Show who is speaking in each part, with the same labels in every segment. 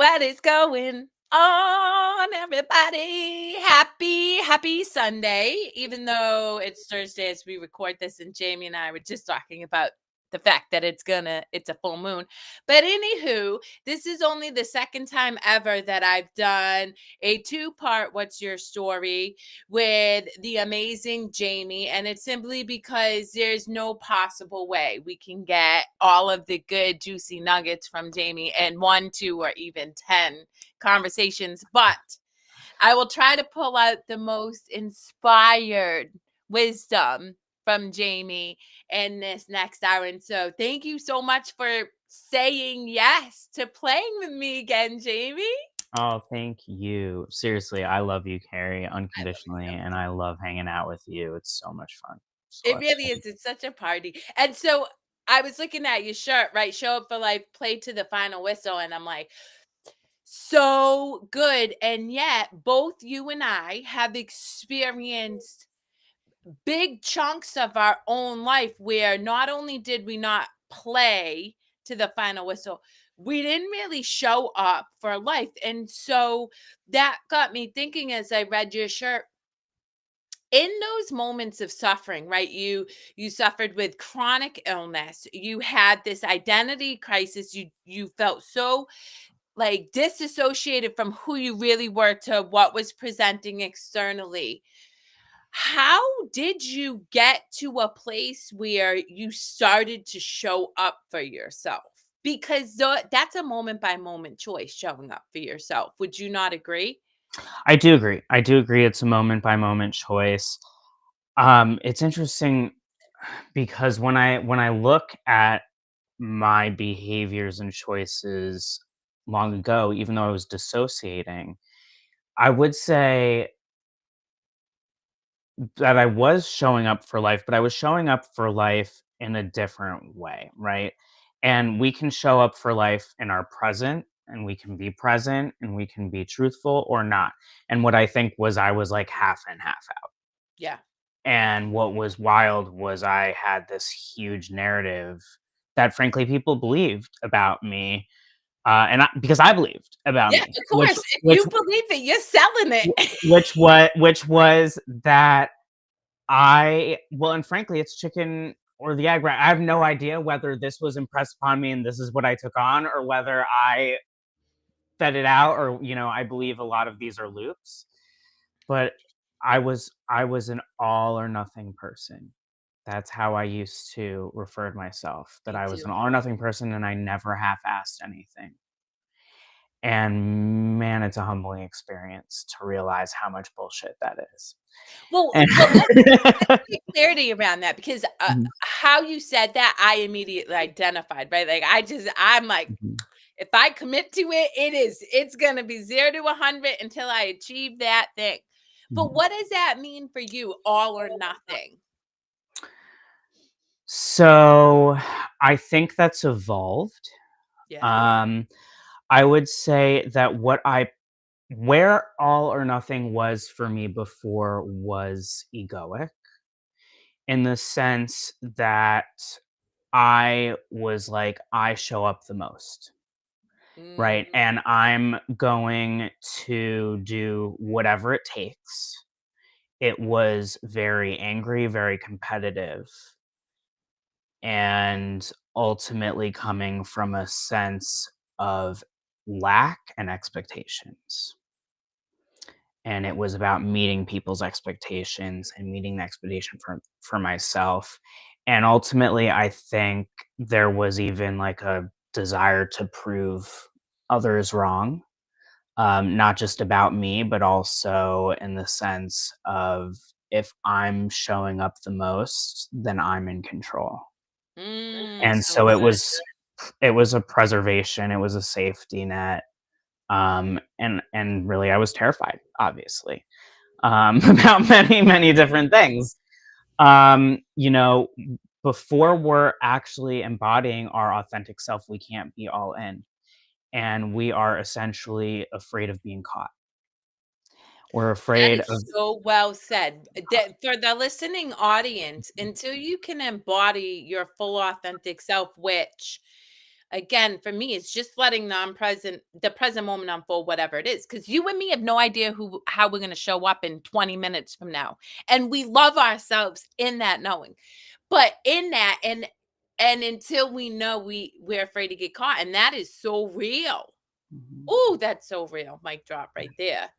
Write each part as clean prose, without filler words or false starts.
Speaker 1: What is going on, everybody? Happy Sunday. Even though it's Thursday as we record this, and Jamie and I were just talking about the fact that it's a full moon. But anywho, this is only the second time ever that I've done a two-part What's Your Story with the amazing Jamie. And it's simply because there's no possible way we can get all of the good, juicy nuggets from Jamie in 1, 2, or even 10 conversations. But I will try to pull out the most inspired wisdom from Jamie in this next hour. And so thank you so much for saying yes to playing with me again, Jamie.
Speaker 2: Oh, thank you. Seriously, I love you, Carrie,
Speaker 1: I love you
Speaker 2: unconditionally,
Speaker 1: so.
Speaker 2: and I love hanging out with you. It's so much fun. So
Speaker 1: It
Speaker 2: much
Speaker 1: really
Speaker 2: fun.
Speaker 1: is. It's such a party. And so I was looking at your shirt, right? Show up for life, play to the final whistle. And I'm like, so good. And yet, both you and I have experienced big chunks of our own life where not only did we not play to the final whistle, we didn't really show up for life. And so that got me thinking as I read your shirt, in those moments of suffering, right? You suffered with chronic illness, you had this identity crisis, you felt so like disassociated from who you really were to what was presenting externally. How did you get to a place where you started to show up for yourself? Because that's a moment by moment choice, showing up for yourself. Would you not agree?
Speaker 2: I do agree. I do agree. It's a moment by moment choice. It's interesting because when I look at my behaviors and choices long ago, even though I was dissociating, I would say that I was showing up for life, but I was showing up for life in a different way, right? And we can show up for life in our present, and we can be present, and we can be truthful or not. And what I think was I was like half in, half out.
Speaker 1: Yeah.
Speaker 2: And what was wild was I had this huge narrative that frankly people believed about me, because I believed about
Speaker 1: Yeah,
Speaker 2: me,
Speaker 1: of course. If
Speaker 2: which
Speaker 1: you believe it, you're selling it.
Speaker 2: which was that and frankly, it's chicken or the egg, right? I have no idea whether this was impressed upon me and this is what I took on, or whether I fed it out, or I believe a lot of these are loops. But I was an all or nothing person. That's how I used to refer to myself. That
Speaker 1: Me
Speaker 2: I was
Speaker 1: too.
Speaker 2: an all or nothing person, and I never half-assed anything. And man, it's a humbling experience to realize how much bullshit that is.
Speaker 1: Well, let's
Speaker 2: And
Speaker 1: get clarity around that because,
Speaker 2: Mhm,
Speaker 1: how you said that, I immediately identified, right? Like, I'm like,
Speaker 2: mhm,
Speaker 1: if I commit to it, it's gonna be 0 to 100 until I achieve that thing. But
Speaker 2: mhm.
Speaker 1: what does that mean for you, all or nothing?
Speaker 2: So, I think that's evolved.
Speaker 1: Yeah.
Speaker 2: Um, I would say that where all or nothing was for me before was egoic, in the sense that I was like, I show up the most, right?
Speaker 1: Mm,
Speaker 2: And I'm going to do whatever it takes. It was very angry, very competitive, and ultimately coming from a sense of lack and expectations. And it was about meeting people's expectations and meeting the expectation for myself. And ultimately, I think there was even like a desire to prove others wrong, not just about me, but also in the sense of if I'm showing up the most, then I'm in control. And
Speaker 1: so
Speaker 2: so it
Speaker 1: good.
Speaker 2: was a preservation, it was a safety net, and really I was terrified, obviously, about many, many different things. You know, before we're actually embodying our authentic self, we can't be all in, and we are essentially afraid of being caught. We're
Speaker 1: That
Speaker 2: afraid
Speaker 1: is
Speaker 2: of
Speaker 1: so well said. That for the listening audience, until you can embody your full authentic self, which again, for me, it's just letting the present moment unfold, whatever it is. Because you and me have no idea how we're going to show up in 20 minutes from now. And we love ourselves in that knowing. But in that, and until we know, we're afraid to get caught. And that is so real.
Speaker 2: Mhm.
Speaker 1: Oh, that's so real. Mic drop right there.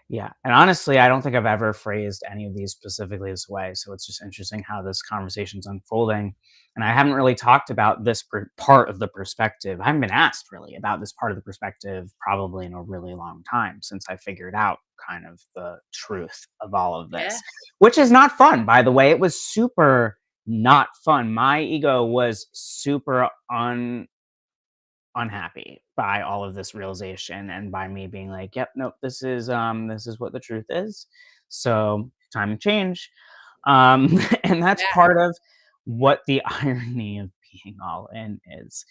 Speaker 2: Yeah, and honestly, I don't think I've ever phrased any of these specifically this way, so it's just interesting how this conversation's unfolding, and I haven't really talked about this part of the perspective. I haven't been asked really about this part of the perspective probably in a really long time since I figured out kind of the truth of all of
Speaker 1: Yeah.
Speaker 2: this, which is not fun, by the way. It was super not fun. My ego was super unhappy by all of this realization and by me being like, "Yep, nope, this is what the truth is. So time to change." And that's
Speaker 1: Yeah.
Speaker 2: part of what the irony of being all in is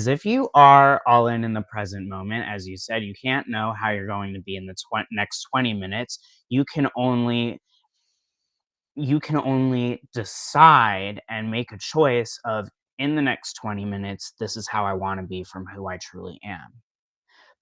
Speaker 2: if you are all in the present moment, as you said, you can't know how you're going to be in the next 20 minutes. You can only decide and make a choice of in the next 20 minutes, this is how I want to be from who I truly am.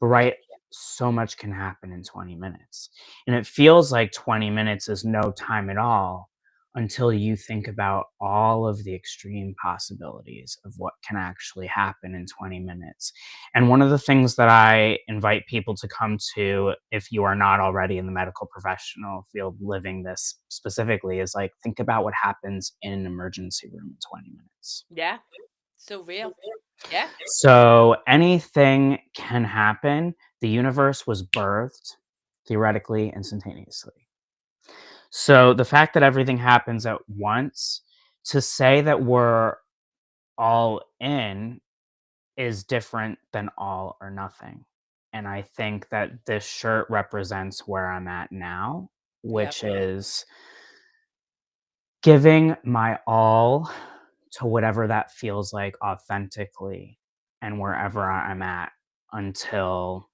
Speaker 2: But
Speaker 1: Yep.
Speaker 2: right, so much can happen in 20 minutes. And it feels like 20 minutes is no time at all until you think about all of the extreme possibilities of what can actually happen in 20 minutes. And one of the things that I invite people to come to, if you are not already in the medical professional field living this specifically, is like think about what happens in an emergency room in 20 minutes.
Speaker 1: Yeah. So real. Yeah.
Speaker 2: So anything can happen. The universe was birthed theoretically instantaneously. So the fact that everything happens at once, to say that we're all in is different than all or nothing. And I think that this shirt represents where I'm at now,
Speaker 1: Yep.
Speaker 2: which is giving my all to whatever that feels like authentically and wherever I'm at until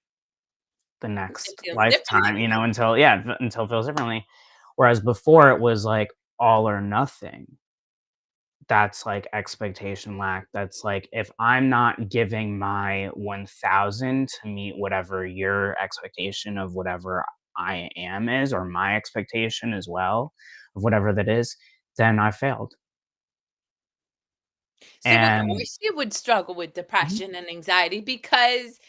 Speaker 2: the
Speaker 1: It
Speaker 2: next
Speaker 1: feels differently.
Speaker 2: lifetime, until yeah, until it feels differently. Whereas before it was like all or nothing. That's like expectation lack. That's like if I'm not giving my 1000 to meet whatever your expectation of whatever I am is, or my expectation as well of whatever that is, then I failed.
Speaker 1: So of
Speaker 2: And
Speaker 1: course you would struggle with
Speaker 2: Mhm.
Speaker 1: depression and anxiety because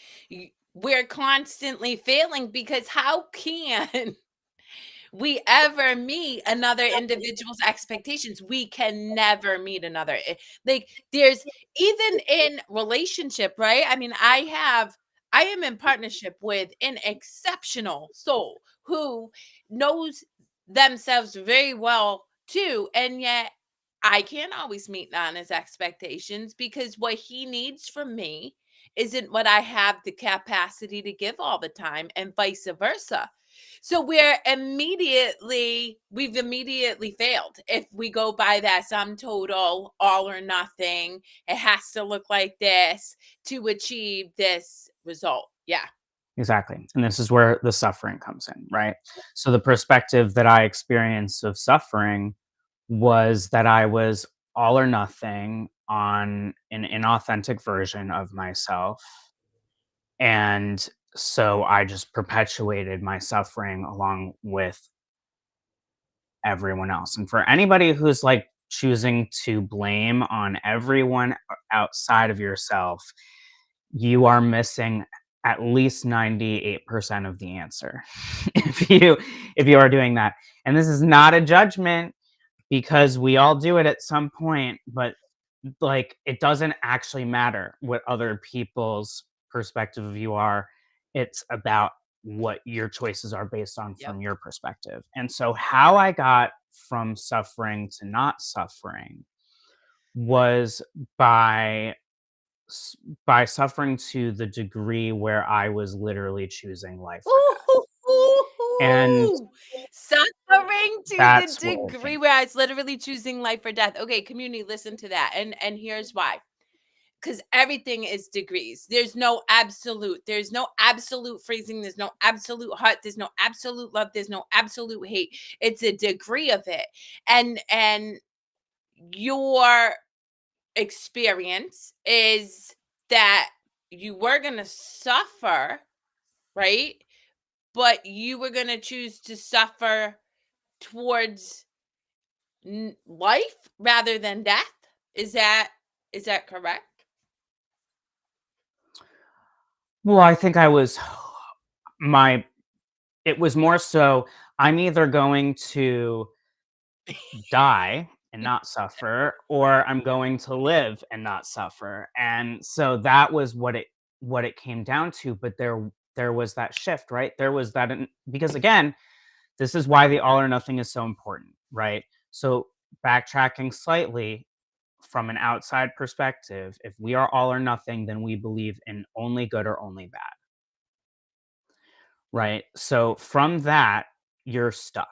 Speaker 1: we're constantly failing because how can we ever meet another individual's expectations? We can never meet another. Like there's even in relationship, right? I mean, I am in partnership with an exceptional soul who knows themselves very well too, and yet I can't always meet Nana's expectations because what he needs from me isn't what I have the capacity to give all the time, and vice versa. So we've immediately failed if we go by that sum total, all or nothing. It has to look like this to achieve this result. Yeah.
Speaker 2: exactly. And this is where the suffering comes in, right? So the perspective that I experienced of suffering was that I was all or nothing on an inauthentic version of myself. And so I just perpetuated my suffering along with everyone else. And for anybody who's like choosing to blame on everyone outside of yourself, you are missing at least 98% of the answer if you are doing that. And this is not a judgment because we all do it at some point, but like it doesn't actually matter what other people's perspective of you are. It's about what your choices are based on
Speaker 1: Yep.
Speaker 2: from your perspective. And so how I got from suffering to not suffering was by s- by suffering to the degree where I was literally choosing life or death. And
Speaker 1: Ooh, suffering to the
Speaker 2: that's what it came.
Speaker 1: degree where I was literally choosing life or death. Okay, community, listen to that. And here's why. Because everything is degrees. There's no absolute. There's no absolute freezing. There's no absolute hot. There's no absolute love. There's no absolute hate. It's a degree of it. And your experience is that you were gonna suffer, right? But you were gonna choose to suffer towards life rather than death. Is that is that correct?
Speaker 2: Well, I think I was my it was more so I'm either going to die and not suffer, or I'm going to live and not suffer. And so that was what it came down to. But there was that shift, right? There was that because again, this is why the all or nothing is so important, right? So backtracking slightly from an outside perspective, if we are all or nothing, then we believe in only good or only bad, right? So from that, you're stuck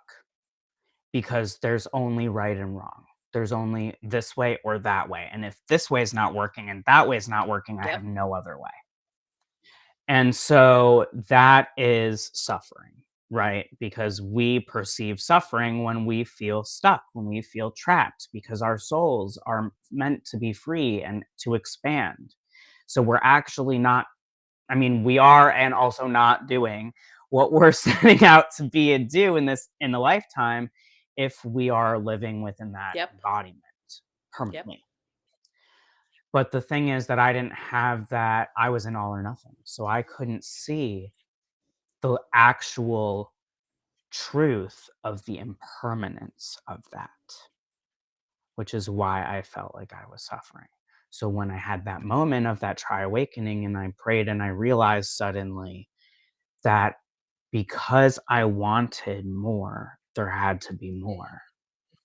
Speaker 2: because there's only right and wrong. There's only this way or that way. And if this way is not working and that way is not working, I have
Speaker 1: Yep.
Speaker 2: no other way. And so that is suffering, right? Because we perceive suffering when we feel stuck, when we feel trapped, because our souls are meant to be free and to expand. So we're actually not, I mean, we are and also not doing what we're setting out to be and do in the lifetime if we are living within that
Speaker 1: Yep.
Speaker 2: embodiment
Speaker 1: Yep.
Speaker 2: permanently. But the thing is that I didn't have that. I was in all or nothing. So I couldn't see the actual truth of the impermanence of that, which is why I felt like I was suffering. So when I had that moment of that tri awakening and I prayed and I realized suddenly that because I wanted more, there had to be more,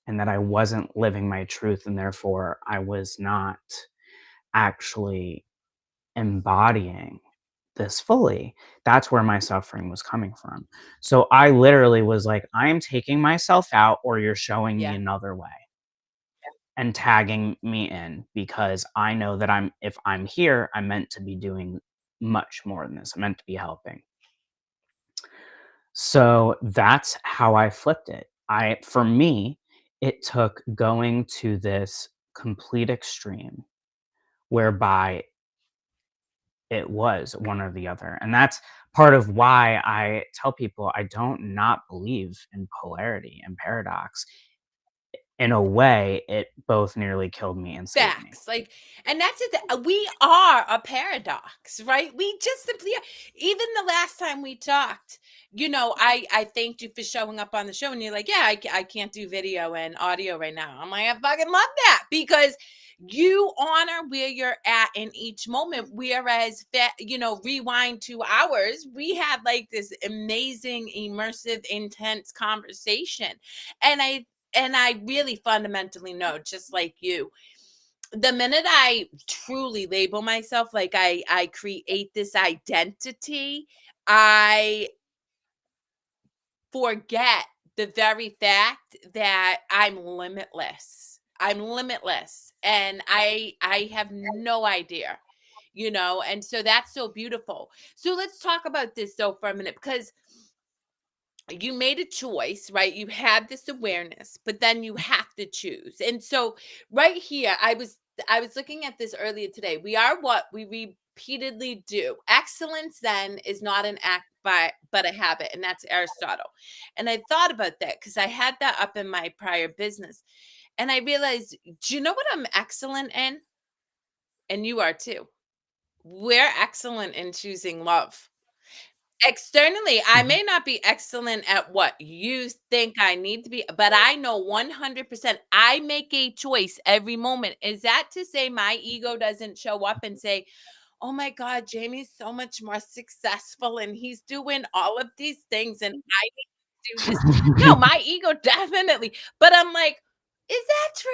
Speaker 2: and that I wasn't living my truth, and therefore I was not actually embodying this fully. That's where my suffering was coming from. So I literally was like, I am taking myself out, or you're showing me
Speaker 1: Yeah.
Speaker 2: another way and tagging me in because I know that if I'm here, I'm meant to be doing much more than this. I'm meant to be helping. So that's how I flipped it. For me, it took going to this complete extreme whereby it was one or the other. And that's part of why I tell people I don't not believe in polarity and paradox. In a way, it both nearly killed me and saved me.
Speaker 1: Facts, like, and that's it. We are a paradox, right? We just simply are. Even the last time we talked, I thanked you for showing up on the show, and you're like, "Yeah, I can't do video and audio right now." I'm like, "I fucking love that," because you honor where you're at in each moment. Whereas, rewind 2 hours, we had like this amazing, immersive, intense conversation, and I really fundamentally know, just like you, the minute I truly label myself, like I create this identity, I forget the very fact that I'm limitless. I'm limitless and I have no idea, and so that's so beautiful. So let's talk about this though for a minute, because you made a choice, right? You had this awareness, but then you have to choose. And so right here, I was looking at this earlier today. We are what we repeatedly do. Excellence then is not an act but a habit, and that's Aristotle. And I thought about that because I had that up in my prior business. And I realized, do you know what I'm excellent in? And you are too. We're excellent in choosing love. Externally, I
Speaker 2: Mhm.
Speaker 1: may not be excellent at what you think I need to be, but I know 100% I make a choice every moment. Is that to say my ego doesn't show up and say, "Oh my god, Jamie's so much more successful and he's doing all of these things and I do this." No, my ego definitely. But I'm like, is that true?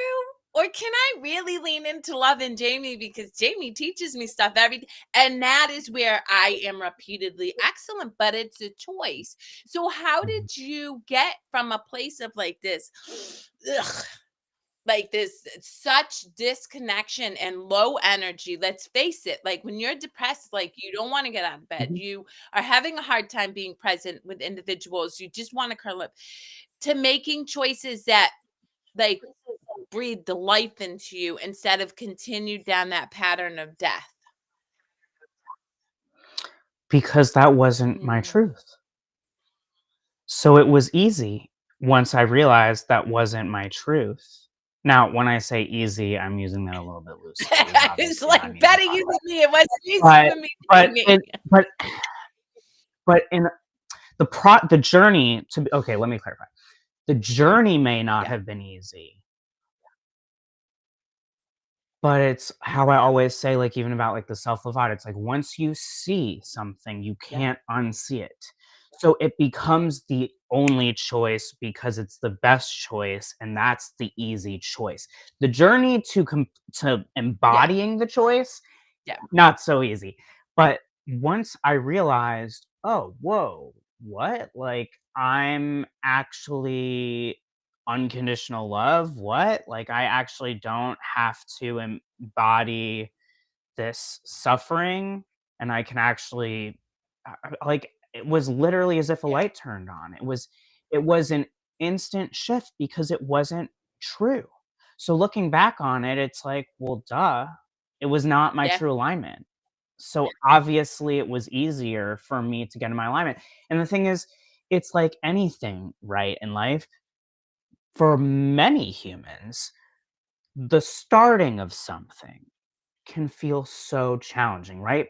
Speaker 1: Or can I really lean into loving Jamie because Jamie teaches me stuff every day? And that is where I am repeatedly excellent, but it's a choice. So how
Speaker 2: Mhm.
Speaker 1: did you get from a place of like this, ugh, like this such disconnection and low energy? Let's face it, like when you're depressed, like you don't want to get out of bed,
Speaker 2: Mhm.
Speaker 1: you are having a hard time being present with individuals, you just want to curl up, to making choices that like breathe the life into you instead of continue down that pattern of death.
Speaker 2: because that wasn't my
Speaker 1: Mm.
Speaker 2: truth. So it was easy once I realized that wasn't my truth. Now, when I say easy, I'm using that a little bit loosely.
Speaker 1: It's
Speaker 2: Obviously, I
Speaker 1: like
Speaker 2: mean,
Speaker 1: better you than me. It wasn't easy
Speaker 2: but
Speaker 1: for me
Speaker 2: but
Speaker 1: being me.
Speaker 2: it but in the journey to be okay, let me clarify. The journey may not
Speaker 1: Yeah,
Speaker 2: have been easy, but it's how I always say, like, even about, like, the self-love audit, it's like, once you see something, you
Speaker 1: yeah,
Speaker 2: can't unsee it. So it becomes the only choice because it's the best choice, and that's the easy choice. The journey to
Speaker 1: yeah,
Speaker 2: embodying the choice,
Speaker 1: yeah,
Speaker 2: not so easy. But once I realized, "Oh, whoa, what? Like, I'm actually unconditional love? What? Like, I actually don't have to embody this suffering, and I can actually" like, it was literally as if a
Speaker 1: yeah,
Speaker 2: light turned on. It was an instant shift because it wasn't true. So looking back on it, it's like, well, duh, it was not my
Speaker 1: yeah,
Speaker 2: true alignment. So obviously it was easier for me to get in my alignment. And the thing is, it's like anything, right, in life, for many humans, the starting of something can feel so challenging, right?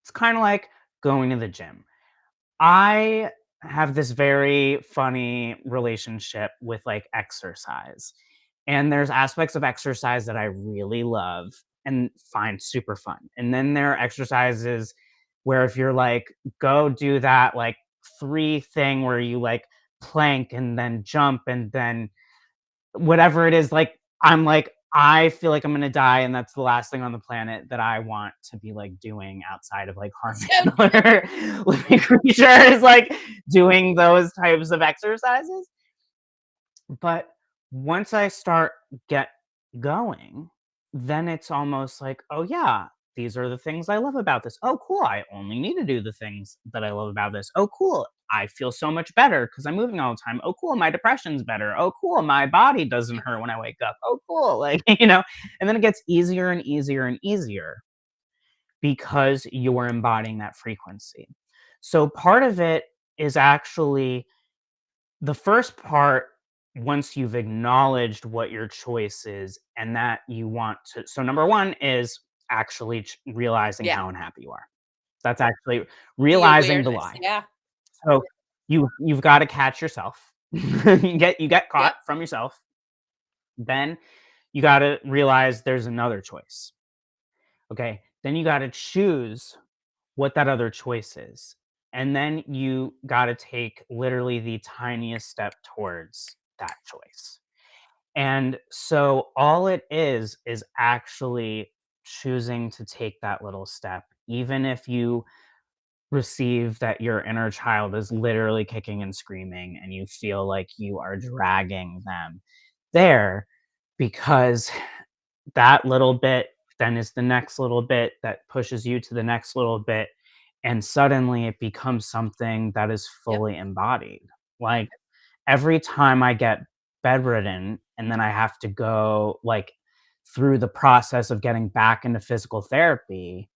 Speaker 2: It's kind of like going to the gym. I have this very funny relationship with like exercise. And there's aspects of exercise that I really love and find super fun. And then there are exercises where if you're like, go do that like three thing where you like plank and then jump and then whatever it is, like, I'm like, I feel like I'm gonna die, and that's the last thing on the planet that I want to be, like, doing outside of, like, harming
Speaker 1: so true.
Speaker 2: another living creature is, like, doing those types of exercises. But once I start get going, then it's almost like, "Oh, yeah, these are the things I love about this. Oh, cool, I only need to do the things that I love about this. Oh, cool, I feel so much better because 'cause I'm moving all the time. Oh, cool, my depression's better. Oh, cool, my body doesn't hurt when I wake up. Oh, cool," like, and then it gets easier and easier and easier because you're embodying that frequency. So part of it is actually the first part, once you've acknowledged what your choice is and that you want to, so number one is actually realizing
Speaker 1: Yeah,
Speaker 2: how unhappy you are. That's actually
Speaker 1: the
Speaker 2: realizing the
Speaker 1: awareness.
Speaker 2: lie.
Speaker 1: Yeah,
Speaker 2: So you've got to catch yourself. You get caught
Speaker 1: yep,
Speaker 2: from yourself. Then you got to realize there's another choice. Okay, then you got to choose what that other choice is. And then you got to take literally the tiniest step towards that choice. And so all it is actually choosing to take that little step, even if you receive that your inner child is literally kicking and screaming and you feel like you are dragging them there, because that little bit then is the next little bit that pushes you to the next little bit, and suddenly it becomes something that is
Speaker 1: yep,
Speaker 2: fully embodied. Like, every time I get bedridden and then I have to go, like, through the process of getting back into physical therapy,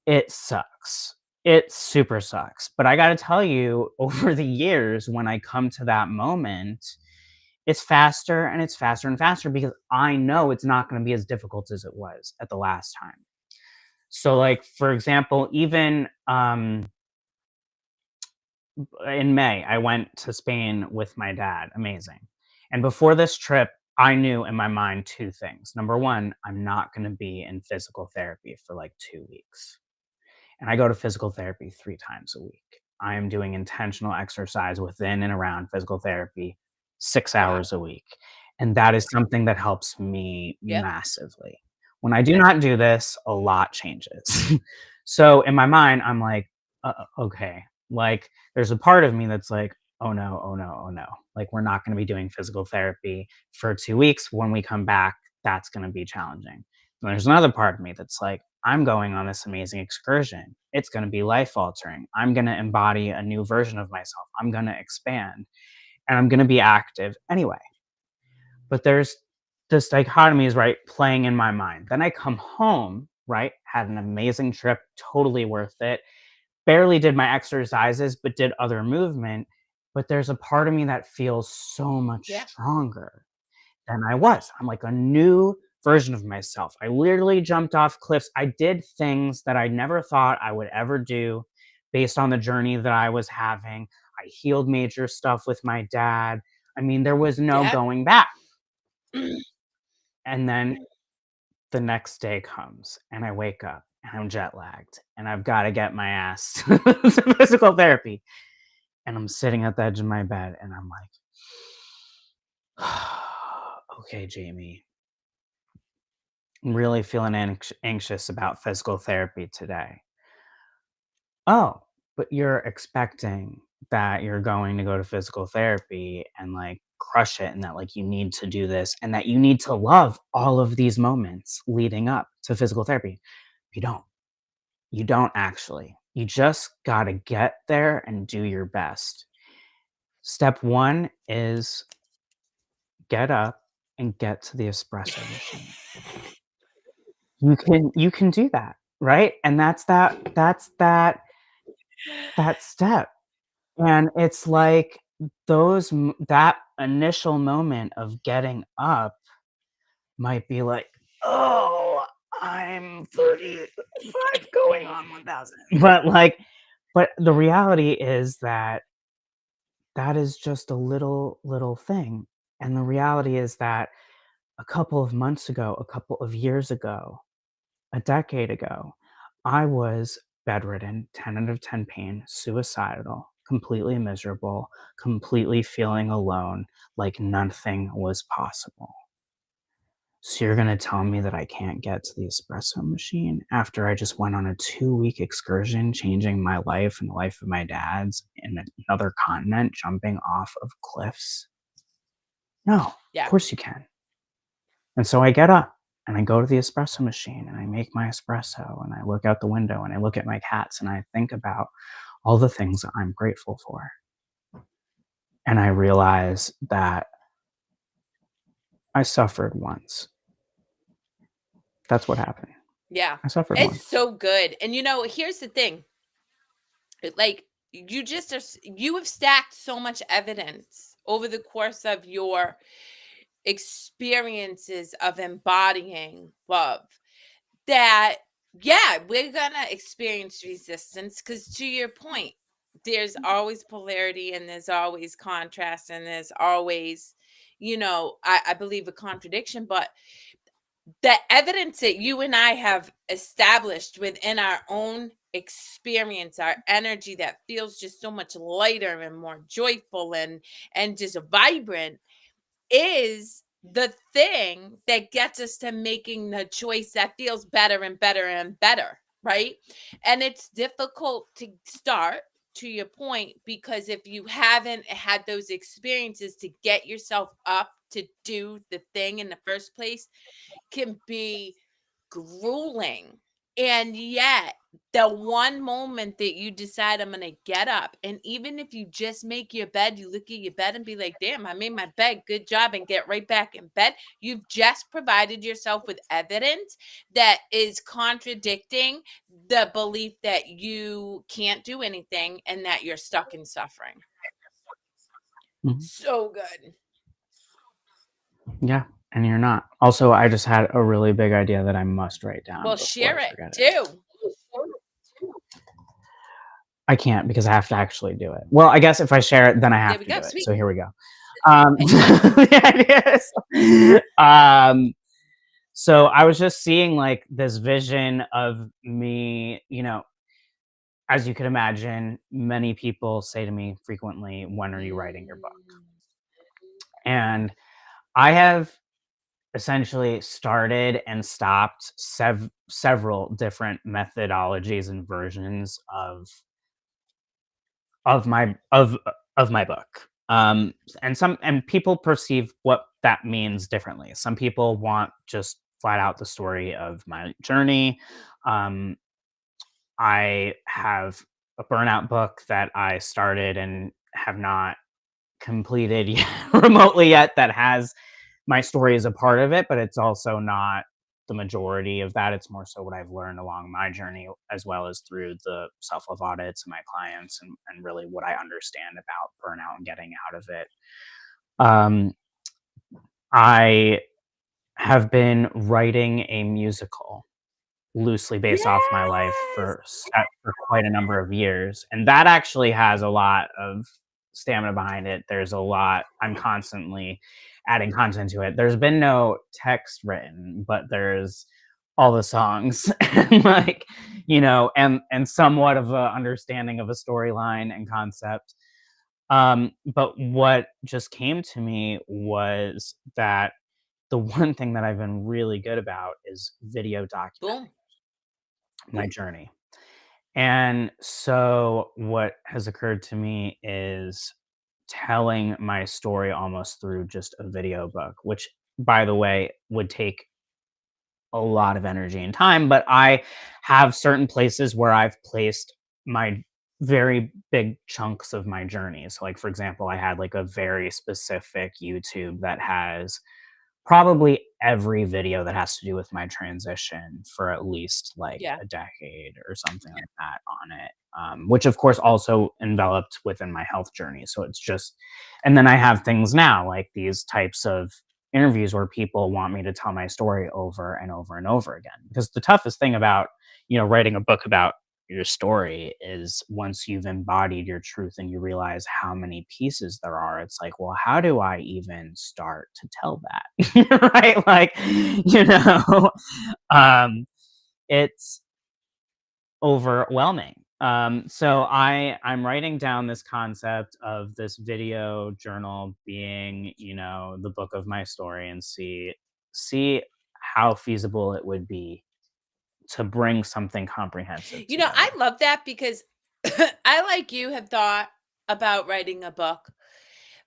Speaker 2: it sucks. It super sucks, but I gotta tell you, over the years, when I come to that moment, it's faster and it's faster and faster because I know it's not gonna be as difficult as it was at the last time. So, like, for example, even, in May, I went to Spain with my dad, amazing, and before this trip, I knew in my mind 2 things. Number 1, I'm not gonna be in physical therapy for, like, 2 weeks. And I go to physical therapy 3 times a week. I am doing intentional exercise within and around physical therapy 6
Speaker 1: wow,
Speaker 2: hours a week, and that is something that helps me
Speaker 1: yep,
Speaker 2: massively. When I do not do this, a lot changes. So, in my mind, I'm like, okay." Like, there's a part of me that's like, "Oh, no, oh, no, oh, no." Like, we're not gonna be doing physical therapy for 2 weeks. When we come back, that's gonna be challenging. And there's another part of me that's like, I'm going on this amazing excursion. It's going to be life altering. I'm going to embody a new version of myself. I'm going to expand and I'm going to be active anyway. But there's this dichotomy is right playing in my mind. Then I come home, right? Had an amazing trip, totally worth it. barely did my exercises, but did other movement. But there's a part of me that feels so much
Speaker 1: Yeah.
Speaker 2: stronger than I was. I'm like a new version of myself. I literally jumped off cliffs. I did things that I never thought I would ever do based on the journey that I was having. I healed major stuff with my dad. I mean, there was no
Speaker 1: Yeah.
Speaker 2: going back. And then the next day comes and I wake up and I'm jet lagged and I've got to get my ass to physical therapy. And I'm sitting at the edge of my bed and I'm like, okay, Jamie, I'm really feeling anxious about physical therapy today. Oh, but you're expecting that you're going to go to physical therapy and like crush it and that like you need to do this and that you need to love all of these moments leading up to physical therapy. You don't. You don't actually. You just got to get there and do your best. Step 1 is get up and get to the espresso machine. You can do that, right? And that step. And it's like that initial moment of getting up might be like, "Oh, I'm 35 going on 1,000." But the reality is that that is just a little thing. And the reality is that a couple of months ago, a couple of years ago, a decade ago, I was bedridden, 10 out of 10 pain, suicidal, completely miserable, completely feeling alone, like nothing was possible. So you're gonna tell me that I can't get to the espresso machine after I just went on a 2-week excursion, changing my life and the life of my dad's in another continent, jumping off of cliffs? No, of
Speaker 1: Yeah.
Speaker 2: course you can. And so I get up and I go to the espresso machine and I make my espresso and I look out the window and I look at my cats and I think about all the things that I'm grateful for. And I realize that I suffered once. That's what happened.
Speaker 1: Yeah.
Speaker 2: I suffered
Speaker 1: It's
Speaker 2: once.
Speaker 1: so good. And here's the thing. Like you have stacked so much evidence over the course of your experiences of embodying love that yeah, we're gonna experience resistance because to your point, there's always polarity and there's always contrast and there's always, I believe a contradiction, but the evidence that you and I have established within our own experience, our energy that feels just so much lighter and more joyful and just vibrant is the thing that gets us to making the choice that feels better and better and better, right? And it's difficult to start, to your point, because if you haven't had those experiences to get yourself up to do the thing in the first place, can be grueling. And yet, the one moment that you decide I'm going to get up, and even if you just make your bed, you look at your bed and be like, damn, I made my bed, good job, and get right back in bed. You've just provided yourself with evidence that is contradicting the belief that you can't do anything and that you're stuck in suffering.
Speaker 2: Mhm.
Speaker 1: So good.
Speaker 2: Yeah, and you're not. Also, I just had a really big idea that I must write down
Speaker 1: Well,
Speaker 2: before
Speaker 1: share
Speaker 2: I
Speaker 1: it
Speaker 2: forget it.
Speaker 1: too.
Speaker 2: I can't because I have to actually do it. Well, I guess if I share it, then I
Speaker 1: There
Speaker 2: have
Speaker 1: we
Speaker 2: to
Speaker 1: go.
Speaker 2: do it.
Speaker 1: Sweet.
Speaker 2: So here we go. The idea is, so I was just seeing like this vision of me, as you could imagine, many people say to me frequently, "When are you writing your book?"
Speaker 1: Mm.
Speaker 2: And I have essentially started and stopped several different methodologies and versions of my of my book. And people perceive what that means differently. Some people want just flat out the story of my journey. Um, I have a burnout book that I started and have not completed yet, remotely yet, that has my story as a part of it, but it's also not the majority of that. It's more so what I've learned along my journey, as well as through the self love audits and my clients, and really what I understand about burnout and getting out of it. Um, I have been writing a musical loosely based off my life
Speaker 1: Yes.
Speaker 2: for quite a number of years, and that actually has a lot of stamina behind it. There's a lot I'm constantly adding content to it. There's been no text written, but there's all the songs and, like, and somewhat of a understanding of a storyline and concept. But what just came to me was that the one thing that I've been really good about is video
Speaker 1: Boom.
Speaker 2: documenting my journey. And so what has occurred to me is telling my story almost through just a video book, which, by the way, would take a lot of energy and time. But I have certain places where I've placed my very big chunks of my journey. So, like, for example, I had like a very specific YouTube that has probably every video that has to do with my transition for at least like
Speaker 1: Yeah.
Speaker 2: a decade or something like that on it. Which of course also enveloped within my health journey. So it's just, and then I have things now like these types of interviews where people want me to tell my story over and over and over again. Because the toughest thing about, writing a book about your story is once you've embodied your truth and you realize how many pieces there are, it's like, well, how do I even start to tell that? Right? Like, um, it's overwhelming. So I'm writing down this concept of this video journal being, the book of my story, and see how feasible it would be to bring something comprehensive
Speaker 1: I
Speaker 2: together.
Speaker 1: love that because I, like you, have thought about writing a book,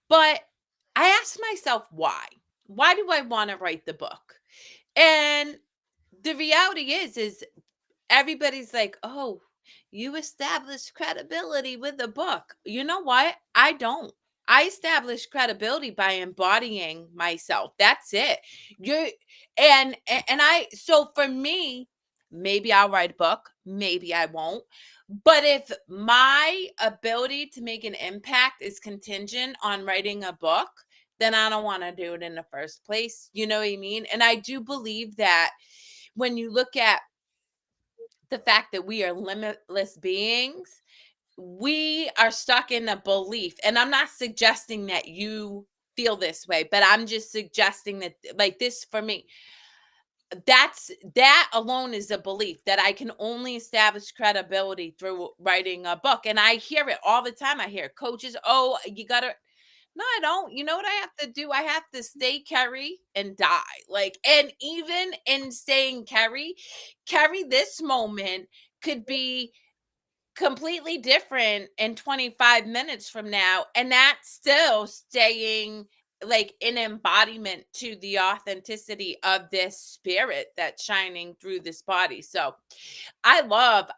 Speaker 1: but I asked myself why. Why do I want to write the book? And the reality is everybody's like, "Oh, you establish credibility with a book." You know what? I don't. I establish credibility by embodying myself. That's it. You and I so for me, maybe I'll write a book, maybe I won't. But if my ability to make an impact is contingent on writing a book, then I don't want to do it in the first place. You know what I mean? And I do believe that when you look at the fact that we are limitless beings, we are stuck in a belief. And I'm not suggesting that you feel this way, but I'm just suggesting that, like, this for me, that alone is a belief that I can only establish credibility through writing a book. And I hear it all the time. I hear coaches, "Oh, you got to." No, I don't. You know what I have to do? I have to stay Kerry and die. Like, and even in staying Kerry, this moment could be completely different in 25 minutes from now, and that's still staying like an embodiment to the authenticity of this spirit that's shining through this body. So I love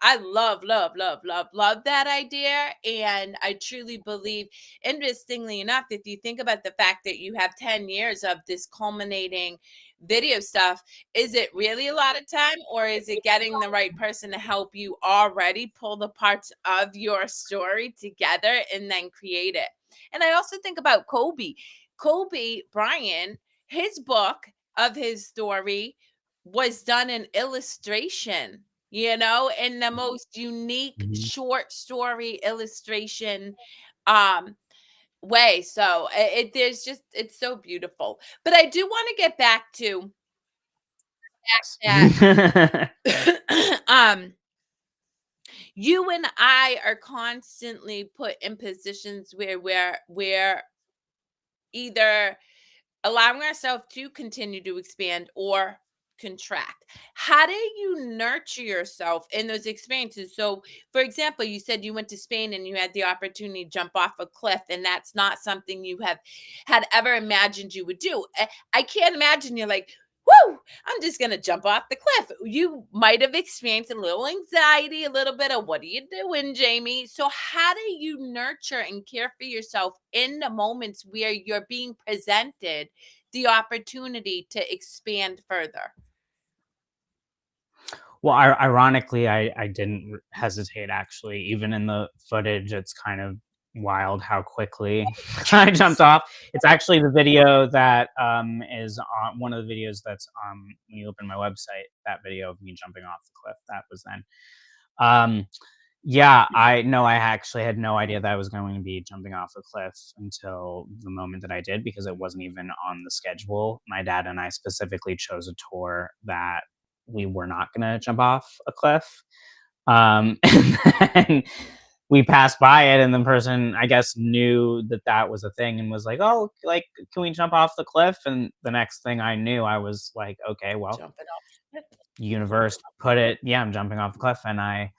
Speaker 1: that idea. And I truly believe, interestingly enough, if you think about the fact that you have 10 years of this culminating video stuff, is it really a lot of time, or is it getting the right person to help you already pull the parts of your story together and then create it? And I also think about Kobe Bryant, his book of his story was done in illustration, in the most unique
Speaker 2: Mhm.
Speaker 1: short story illustration um way. So there's just, it's so beautiful. But I do want to get back to that.
Speaker 2: Yes.
Speaker 1: um you and I are constantly put in positions where we're either allowing ourselves to continue to expand or contract. How do you nurture yourself in those experiences? So, for example, you said you went to Spain and you had the opportunity to jump off a cliff, and that's not something you have had ever imagined you would do. I can't imagine you're like, "Whoo, I'm just going to jump off the cliff." You might have experienced a little anxiety, a little bit of, "What are you doing, Jamie?" So, how do you nurture and care for yourself in the moments where you're being presented the opportunity to expand further?
Speaker 2: Well, ironically, I didn't hesitate actually. Even in the footage, it's kind of wild how quickly I jumped off. It's actually the video that is on one of the videos that's when you open my website, that video of me jumping off the cliff, that was then. Um, yeah, I know I actually had no idea that I was going to be jumping off a cliff until the moment that I did because it wasn't even on the schedule. My dad and I specifically chose a tour that we were not going to jump off a cliff. And then we passed by it, and the person, I guess, knew that that was a thing and was like, "Oh, like, can we jump off the cliff?" And the next thing I knew, I was like, "Okay, well,
Speaker 1: Jumping off the cliff.
Speaker 2: universe put it, yeah, I'm jumping off a cliff." And I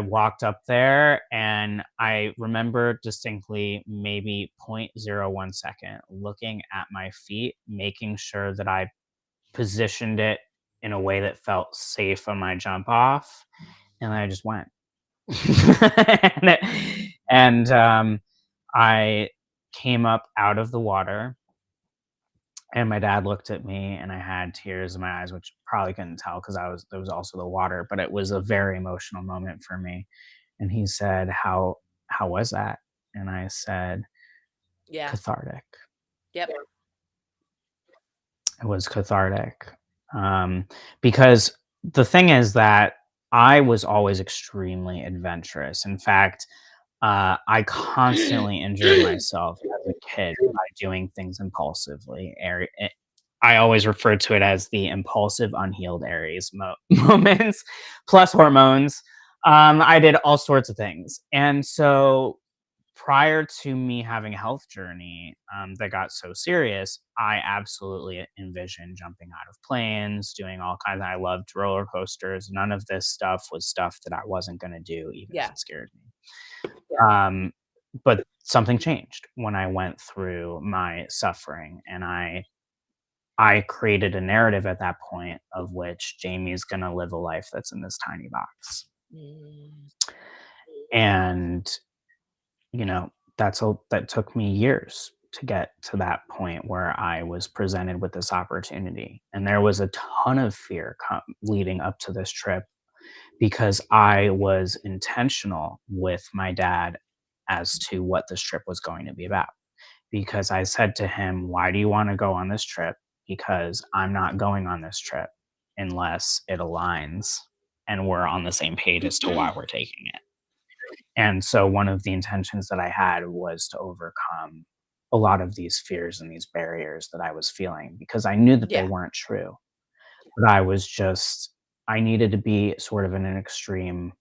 Speaker 2: walked up there, and I remember distinctly maybe 0.01 second looking at my feet, making sure that I positioned it in a way that felt safe on my jump off, and I just went. And I came up out of the water, and my dad looked at me, and I had tears in my eyes, which probably couldn't tell because I was there was also the water, but it was a very emotional moment for me. And he said, how was that?" And I said,
Speaker 1: Yeah.
Speaker 2: "Cathartic."
Speaker 1: Yep.
Speaker 2: It was cathartic. Um, because the thing is that I was always extremely adventurous. In fact, I constantly injured myself as a kid by doing things impulsively. I always refer to it as the impulsive, unhealed Aries moments plus hormones. I did all sorts of things. And so prior to me having a health journey that got so serious, I absolutely envisioned jumping out of planes, doing all kinds. I loved roller coasters. None of this stuff was stuff that I wasn't going to do, even if
Speaker 1: Yeah.
Speaker 2: it scared me. Um, but something changed when I went through my suffering, and I created a narrative at that point of which Jamie's going to live a life that's in this tiny box,
Speaker 1: Mm.
Speaker 2: and that took me years to get to that point where I was presented with this opportunity. And there was a ton of fear leading up to this trip because I was intentional with my dad as to what this trip was going to be about. Because I said to him, "Why do you want to go on this trip?" Because I'm not going on this trip unless it aligns and we're on the same page as to why we're taking it. And so one of the intentions that I had was to overcome a lot of these fears and these barriers that I was feeling because I knew that they
Speaker 1: Yeah.
Speaker 2: weren't true. But I needed to be sort of in an extreme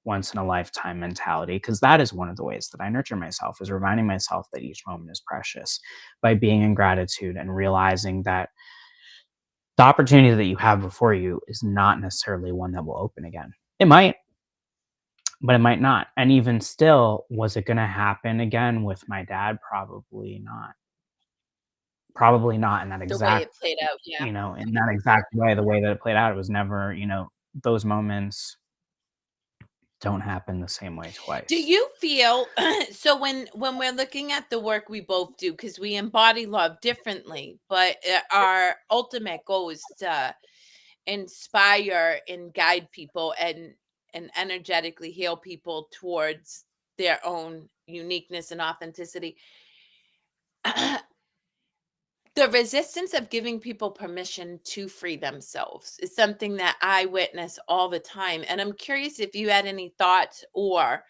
Speaker 2: once in a lifetime mentality because that is one of the ways that I nurture myself is reminding myself that each moment is precious by being in gratitude and realizing that the opportunity that you have before you is not necessarily one that will open again. It might, but it might not. And even still, was it gonna happen again with my dad? Probably not. Probably not in that
Speaker 1: The way
Speaker 2: exact
Speaker 1: it played out. Yeah.
Speaker 2: in that exact way, the way that it played out, it was never, those moments don't happen the same way
Speaker 1: Do
Speaker 2: twice.
Speaker 1: you feel so when we're looking at the work we both do because we embody love differently, but our ultimate goal is to inspire and guide people and energetically heal people towards their own uniqueness and authenticity. The resistance of giving people permission to free themselves is something that I witness all the time. And I'm curious if you had any thoughts or,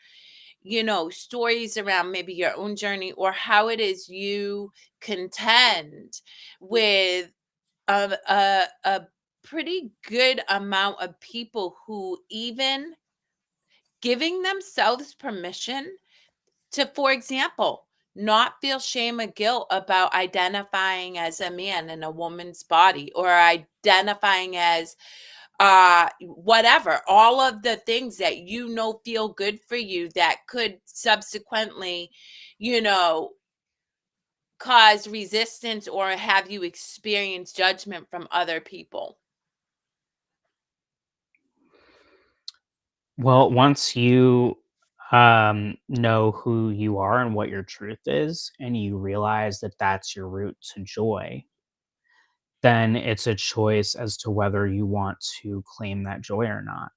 Speaker 1: stories around maybe your own journey or how it is you contend with a pretty good amount of people who even giving themselves permission to, for example, not feel shame or guilt about identifying as a man in a woman's body or identifying as whatever, all of the things that feel good for you that could subsequently, you know, cause resistance or have you experience judgment from other people.
Speaker 2: Well, once you, know who you are and what your truth is, and you realize that that's your route to joy, then it's a choice as to whether you want to claim that joy or not.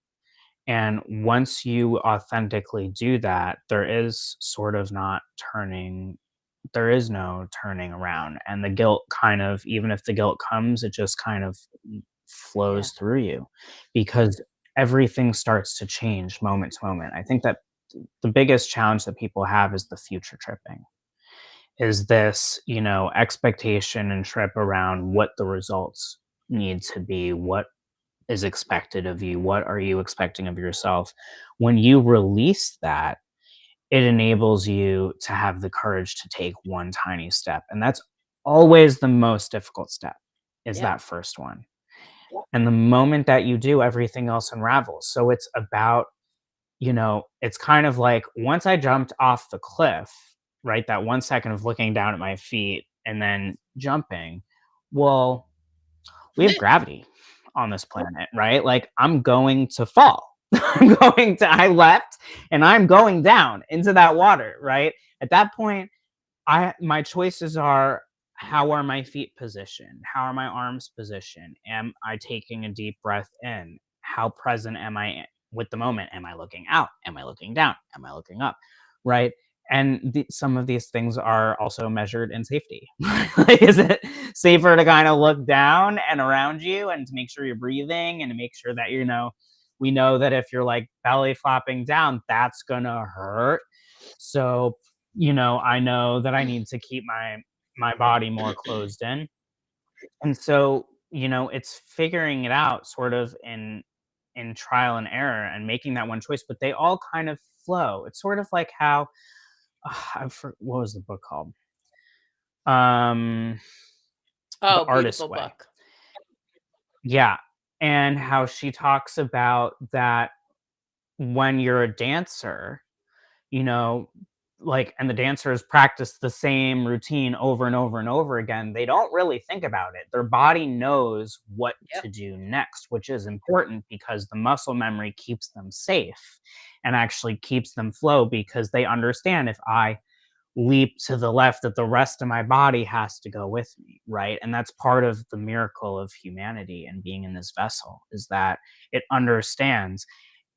Speaker 2: And once you authentically do that, there is no turning around. And the guilt kind of, even if the guilt comes, it just kind of
Speaker 1: Yeah.
Speaker 2: flows through you because everything starts to change moment to moment. I think that the biggest challenge that people have is the future tripping. Is this, expectation and trip around what the results need to be, what is expected of you, what are you expecting of yourself? When you release that, it enables you to have the courage to take one tiny step. And that's always the most difficult step, is
Speaker 1: Yep.
Speaker 2: that first one. And the moment that you do, everything else unravels. So it's about, it's kind of like once I jumped off the cliff, right? That 1 second of looking down at my feet and then jumping. Well, we have gravity on this planet, right? Like I'm going to fall. I left and I'm going down into that water, right? At that point, my choices are, how are my feet positioned? How are my arms positioned? Am I taking a deep breath in? How present am I with the moment? Am I looking out? Am I looking down? Am I looking up? Right? And some of these things are also measured in safety. Like, is it safer to kind of look down and around you and to make sure you're breathing and to make sure that, we know that if you're like belly flopping down, that's gonna hurt. So, I know that I need to keep my body more closed in. And so, it's figuring it out sort of in trial and error and making that one choice, but they all kind of flow. It's sort of like how what was the book called? Um The
Speaker 1: Oh,
Speaker 2: Artist's
Speaker 1: beautiful
Speaker 2: Way.
Speaker 1: book.
Speaker 2: Yeah. And how she talks about that when you're a dancer, you know, and the dancers practice the same routine over and over and over again, they don't really think about it. Their body knows what
Speaker 1: Yep.
Speaker 2: to do next, which is important because the muscle memory keeps them safe and actually keeps them flow because they understand, if I leap to the left, that the rest of my body has to go with me, right? And that's part of the miracle of humanity and being in this vessel, is that it understands,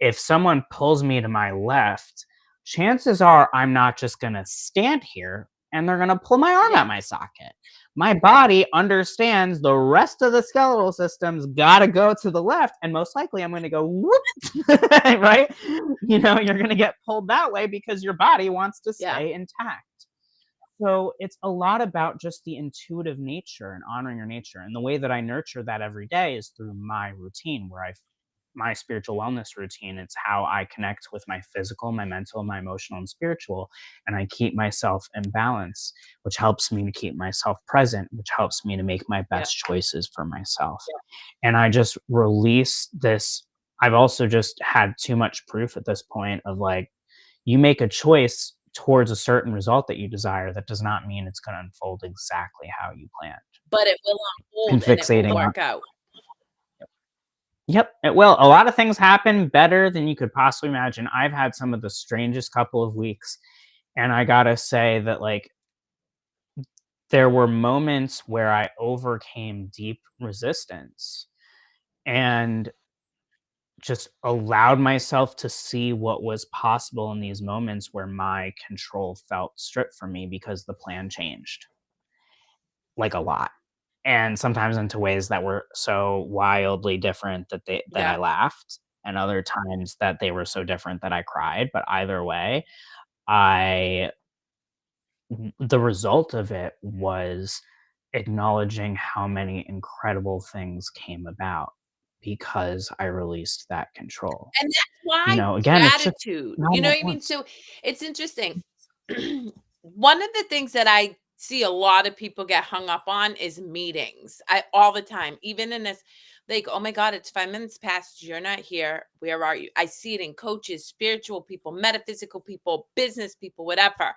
Speaker 2: if someone pulls me to my left, chances are I'm not just going to stand here and they're going to pull my arm
Speaker 1: Yeah.
Speaker 2: out my socket. My body understands the rest of the skeletal system's got to go to the left, and most likely I'm going to go whoop, right? You're going to get pulled that way because your body wants to
Speaker 1: Yeah.
Speaker 2: stay intact. So it's a lot about just the intuitive nature and honoring your nature. And the way that I nurture that every day is through my routine, my spiritual wellness routine. It's how I connect with my physical, my mental, my emotional, and spiritual. And I keep myself in balance, which helps me to keep myself present, which helps me to make my
Speaker 1: Yeah.
Speaker 2: best choices for myself. And I just release this. I've also just had too much proof at this point of like, you make a choice towards a certain result that you desire, that does not mean it's going to unfold exactly how you planned.
Speaker 1: But it will
Speaker 2: And
Speaker 1: unfold and it will
Speaker 2: fixating on,
Speaker 1: work out.
Speaker 2: yep, it will. A lot of things happen better than you could possibly imagine. I've had some of the strangest couple of weeks, and I gotta say that, like, there were moments where I overcame deep resistance and just allowed myself to see what was possible in these moments where my control felt stripped from me because the plan changed, like, a lot, and sometimes into ways that were so wildly different that I
Speaker 1: Yeah.
Speaker 2: laughed, and other times that they were so different that I cried. But either way, I the result of it was acknowledging how many incredible things came about because I released that control.
Speaker 1: And that's why
Speaker 2: Again, it's just
Speaker 1: gratitude,
Speaker 2: not
Speaker 1: you know
Speaker 2: at
Speaker 1: what I mean?
Speaker 2: once.
Speaker 1: So it's interesting. One of the things that I see a lot of people get hung up on is meetings. I all the time, even in this, like, oh my God, it's 5 minutes past. You're not here. Where are you? I see it in coaches, spiritual people, metaphysical people, business people, whatever.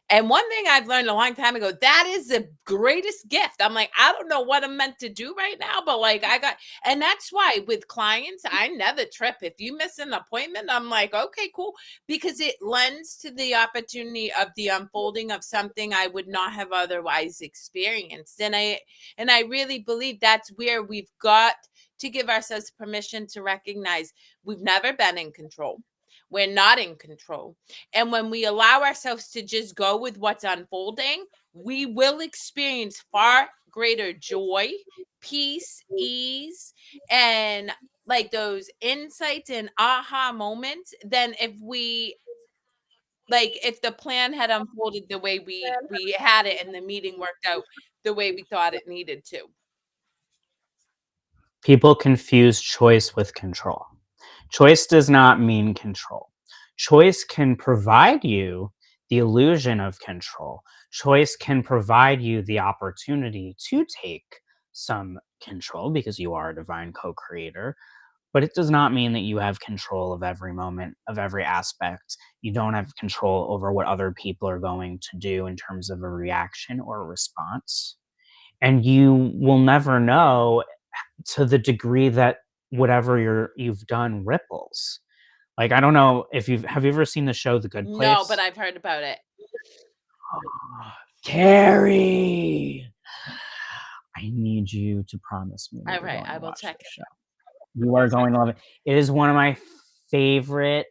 Speaker 1: And one thing I've learned a long time ago, that is the greatest gift. I'm like, I don't know what I'm meant to do right now, but like I got, and that's why with clients, I never trip. If you miss an appointment, I'm like, okay, cool. Because it lends to the opportunity of the unfolding of something I would not have otherwise experienced. And I really believe that's where we've got to give ourselves permission to recognize we've never been in control. We're not in control. And when we allow ourselves to just go with what's unfolding, we will experience far greater joy, peace, ease, and like those insights and aha moments than if the plan had unfolded the way we had it and the meeting worked out the way we thought it needed to.
Speaker 2: People confuse choice with control. Choice does not mean control. Choice can provide you the illusion of control. Choice can provide you the opportunity to take some control because you are a divine co creator, but it does not mean that you have control of every moment, of every aspect. You don't have control over what other people are going to do in terms of a reaction or a response. And you will never know to the degree that whatever you've done ripples. Like, I don't know if you ever seen the show The Good
Speaker 1: No, but
Speaker 2: Place?
Speaker 1: I've heard about it.
Speaker 2: Carrie, I need you to promise me that
Speaker 1: All
Speaker 2: you're
Speaker 1: right,
Speaker 2: going
Speaker 1: I
Speaker 2: to
Speaker 1: will
Speaker 2: watch
Speaker 1: check
Speaker 2: this
Speaker 1: it.
Speaker 2: show. You are going to love it. It is one of my favorite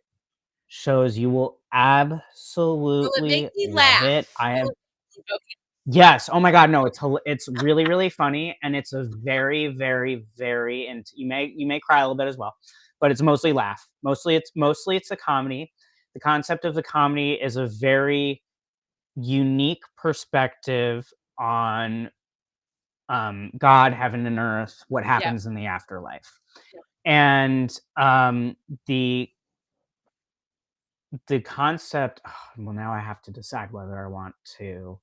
Speaker 2: shows. You will
Speaker 1: Will it make
Speaker 2: absolutely
Speaker 1: me
Speaker 2: love it.
Speaker 1: laugh?
Speaker 2: I have
Speaker 1: Okay.
Speaker 2: Yes. Oh my god, no, it's really, really funny, and it's a very, very, very and you may cry a little bit as well, but it's mostly laugh. Mostly it's a comedy. The concept of the comedy is a very unique perspective on, God, heaven, and earth, what
Speaker 1: Yep.
Speaker 2: happens in the afterlife. And, the concept well, now I have to decide whether I want to,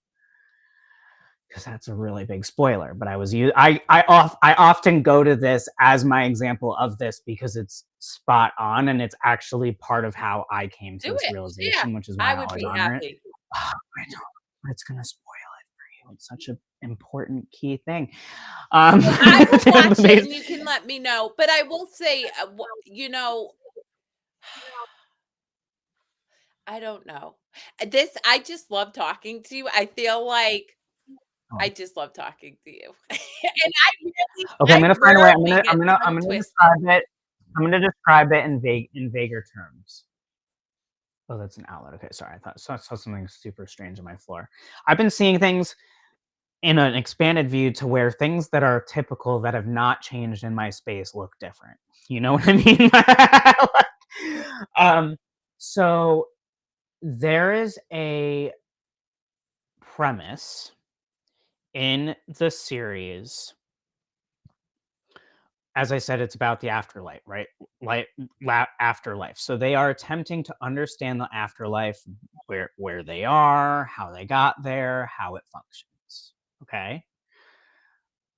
Speaker 2: because that's a really big spoiler. But I often go to this as my example of this because it's spot on and it's actually part of how I came to
Speaker 1: Do
Speaker 2: this
Speaker 1: it. Yeah,
Speaker 2: realization, which is why
Speaker 1: I
Speaker 2: I
Speaker 1: would
Speaker 2: always
Speaker 1: be
Speaker 2: honor it.
Speaker 1: happy.
Speaker 2: I know it's gonna spoil it for you. It's such an important key thing.
Speaker 1: Well, I will
Speaker 2: The
Speaker 1: watch it
Speaker 2: base-
Speaker 1: and you can let me know, but I will say, I don't know. I just love talking to you. I feel like
Speaker 2: oh.
Speaker 1: I just love talking to you. And
Speaker 2: Okay, I'm
Speaker 1: I
Speaker 2: gonna find a way.
Speaker 1: rarely get
Speaker 2: I'm
Speaker 1: tongue
Speaker 2: gonna
Speaker 1: twisted.
Speaker 2: describe it. I'm gonna describe it in vaguer terms. Oh, that's an outlet. Okay, sorry. I saw something super strange on my floor. I've been seeing things in an expanded view to where things that are typical that have not changed in my space look different. You know what I mean? um, so there is a premise in the series. As I said, it's about the afterlife, right? Like afterlife. So they are attempting to understand the afterlife, where they are, how they got there, how it functions. Okay.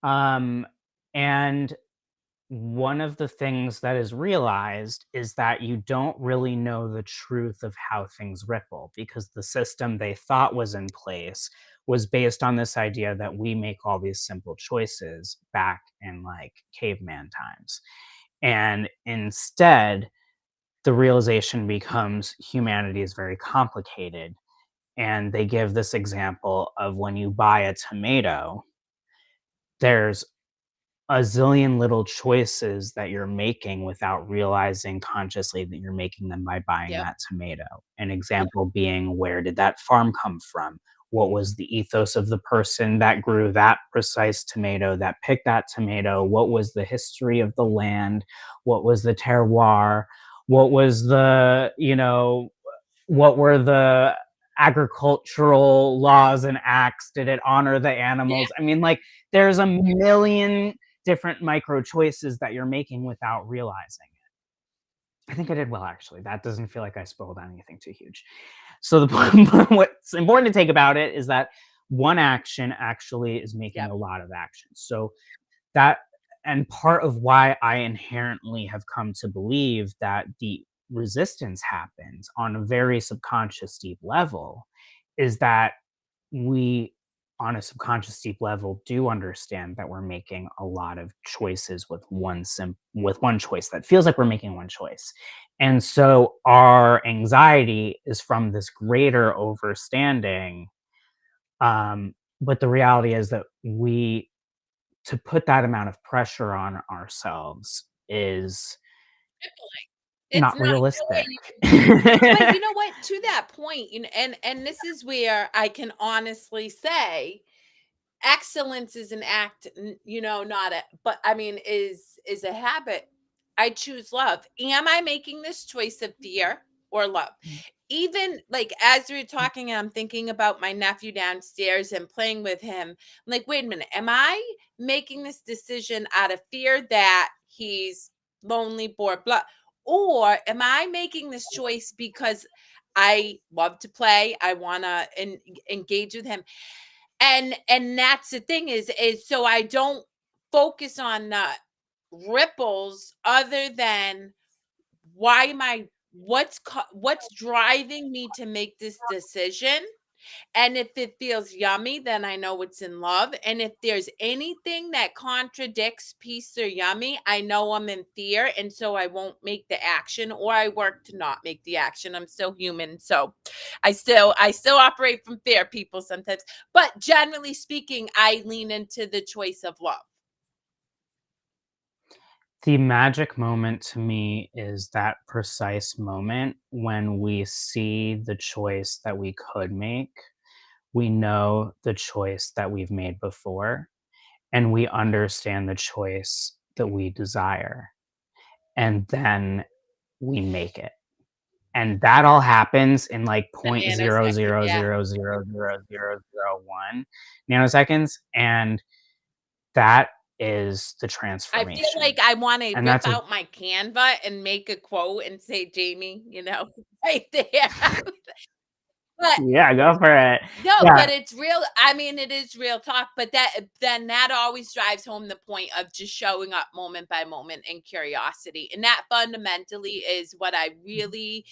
Speaker 2: Um, and one of the things that is realized is that you don't really know the truth of how things ripple because the system they thought was in place was based on this idea that we make all these simple choices back in like caveman times. And instead, the realization becomes humanity is very complicated. And they give this example of when you buy a tomato, there's a zillion little choices that you're making without realizing consciously that you're making them by buying
Speaker 1: Yep.
Speaker 2: that tomato. An example being, where did that farm come from? What was the ethos of the person that grew that precise tomato, that picked that tomato? What was the history of the land? What was the terroir? What was what were the agricultural laws and acts? Did it honor the
Speaker 1: Yeah.
Speaker 2: animals? I mean, like, there's a million different micro choices that you're making without realizing it. I think I did well, actually. That doesn't feel like I spoiled anything too huge. So the point, what's important to take about it is that one action actually is making
Speaker 1: Yep.
Speaker 2: a lot of actions. So that and part of why I inherently have come to believe that the resistance happens on a very subconscious deep level is that we, on a subconscious deep level, do understand that we're making a lot of choices with with one choice that feels like we're making one choice. And so our anxiety is from this greater overstanding. But the reality is that we to put that amount of pressure on ourselves is
Speaker 1: It's
Speaker 2: not
Speaker 1: not
Speaker 2: realistic.
Speaker 1: really. But you know what? To that point, and this is where I can honestly say excellence is an act, not a, but I mean, is a habit. I choose love. Am I making this choice of fear or love? Even like as we are talking, I'm thinking about my nephew downstairs and playing with him. I'm like, wait a minute, am I making this decision out of fear that he's lonely, bored, blah? Or am I making this choice because I love to play? I want to engage with him, and that's the thing is so I don't focus on ripples other than why am I what's driving me to make this decision, and if it feels yummy, then I know it's in love. And if there's anything that contradicts peace or yummy, I know I'm in fear. And so I won't make the action, or I work to not make the action. I'm still human. So I still operate from fear, people, sometimes. But generally speaking, I lean into the choice of love.
Speaker 2: The magic moment to me is that precise moment when we see the choice that we could make. We know the choice that we've made before, and we understand the choice that we desire. And then we make it. And that all happens in like
Speaker 1: A
Speaker 2: point zero
Speaker 1: nanosecond.
Speaker 2: zero
Speaker 1: Yeah.
Speaker 2: zero zero zero zero zero 0.0001 nanoseconds. And that is the
Speaker 1: I feel
Speaker 2: transformation.
Speaker 1: like I want to
Speaker 2: And
Speaker 1: rip
Speaker 2: that's a
Speaker 1: out my Canva and make a quote and say, Jamie, right there. But
Speaker 2: yeah, go for it.
Speaker 1: no,
Speaker 2: Yeah.
Speaker 1: but it's real. I mean, it is real talk, but that always drives home the point of just showing up moment by moment and curiosity. And that fundamentally is what I really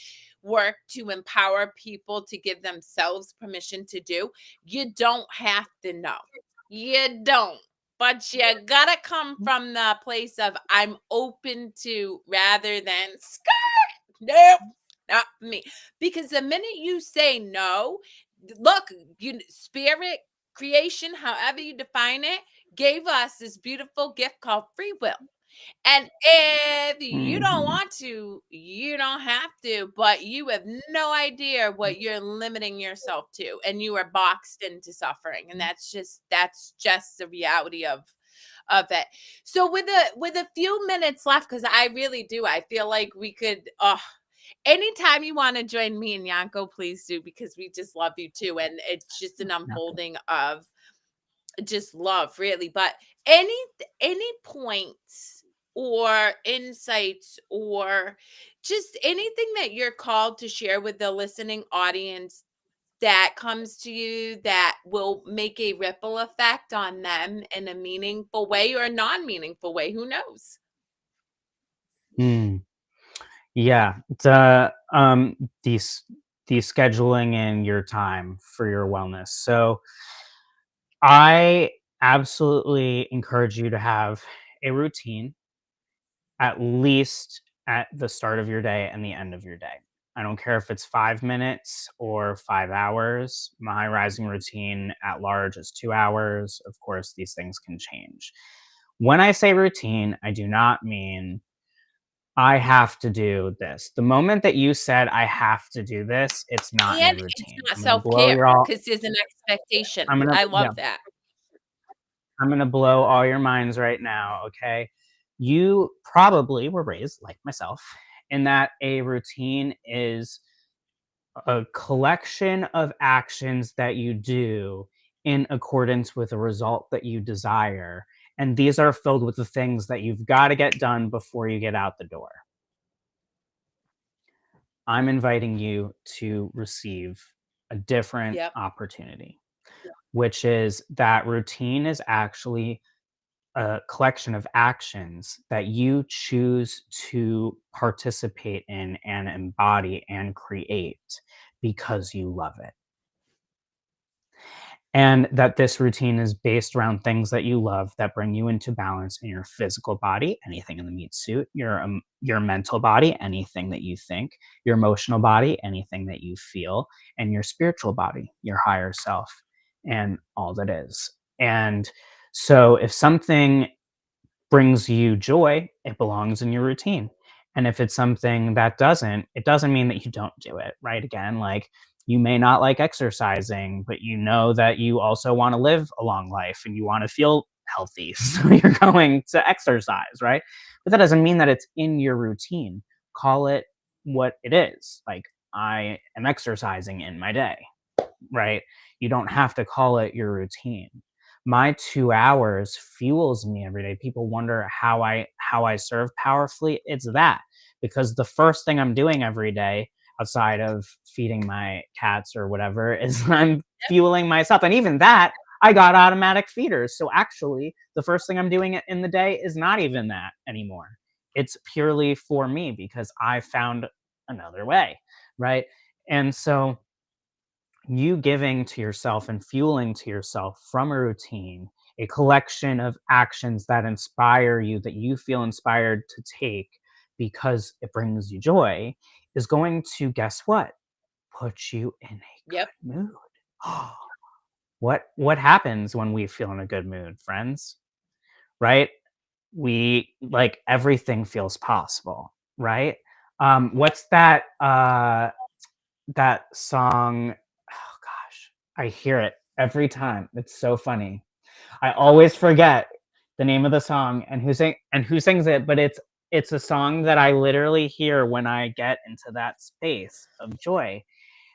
Speaker 1: work to empower people to give themselves permission to do. You don't have to know. You don't. But you gotta come from the place of I'm open to rather than nope, not me. Because the minute you say no, look, spirit, creation, however you define it, gave us this beautiful gift called free will. And if you don't
Speaker 2: Mhm.
Speaker 1: want to, you don't have to, but you have no idea what you're limiting yourself to, and you are boxed into suffering. And that's just the reality of it. So with a few minutes left, because I really do, I feel like we could anytime you want to join me and Yanko, please do, because we just love you too. And it's just an unfolding of just love, really. But any any points or insights or just anything that you're called to share with the listening audience that comes to you that will make a ripple effect on them in a meaningful way or a non-meaningful way, who knows?
Speaker 2: Mm. Yeah, these scheduling in your time for your wellness. So I absolutely encourage you to have a routine at least at the start of your day and the end of your day. I don't care if it's 5 minutes or 5 hours. My rising routine at large is 2 hours. Of course, these things can change. When I say routine, I do not mean I have to do this. The moment that you said I have to do this, it's not a
Speaker 1: And it's
Speaker 2: routine.
Speaker 1: not self-care because there's an expectation.
Speaker 2: I'm gonna
Speaker 1: I
Speaker 2: yeah,
Speaker 1: love that.
Speaker 2: I'm gonna blow all your minds right now, okay? You probably were raised like myself in that a routine is a collection of actions that you do in accordance with a result that you desire. And these are filled with the things that you've got to get done before you get out the door. I'm inviting you to receive a different
Speaker 1: Yep.
Speaker 2: opportunity, which is that routine is actually a collection of actions that you choose to participate in and embody and create because you love it. and that this routine is based around things that you love that bring you into balance in your physical body, anything in the meat suit, your mental body, anything that you think, your emotional body, anything that you feel, and your spiritual body, your higher self, and all that is. And so if something brings you joy, it belongs in your routine. And if it's something that doesn't, it doesn't mean that you don't do it, right? Again, like you may not like exercising, but you know that you also want to live a long life and you want to feel healthy. So you're going to exercise, right? But that doesn't mean that it's in your routine. Call it what it is. Like, I am exercising in my day, right? You don't have to call it your routine. My 2 hours fuels me every day. People wonder how I serve powerfully. It's that, because the first thing I'm doing every day outside of feeding my cats or whatever is I'm fueling myself. And even that, I got automatic feeders. So actually, the first thing I'm doing in the day is not even that anymore. It's purely for me because I found another way, right? And so you giving to yourself and fueling to yourself from a routine, a collection of actions that inspire you, that you feel inspired to take because it brings you joy, is going to, guess what? Put you in
Speaker 1: Yep.
Speaker 2: a good mood. What happens when we feel in a good mood, friends? Right? We like everything feels possible, right? What's that song? Oh gosh, I hear it every time. It's so funny. I always forget the name of the song and who sings it, but it's a song that I literally hear when I get into that space of joy.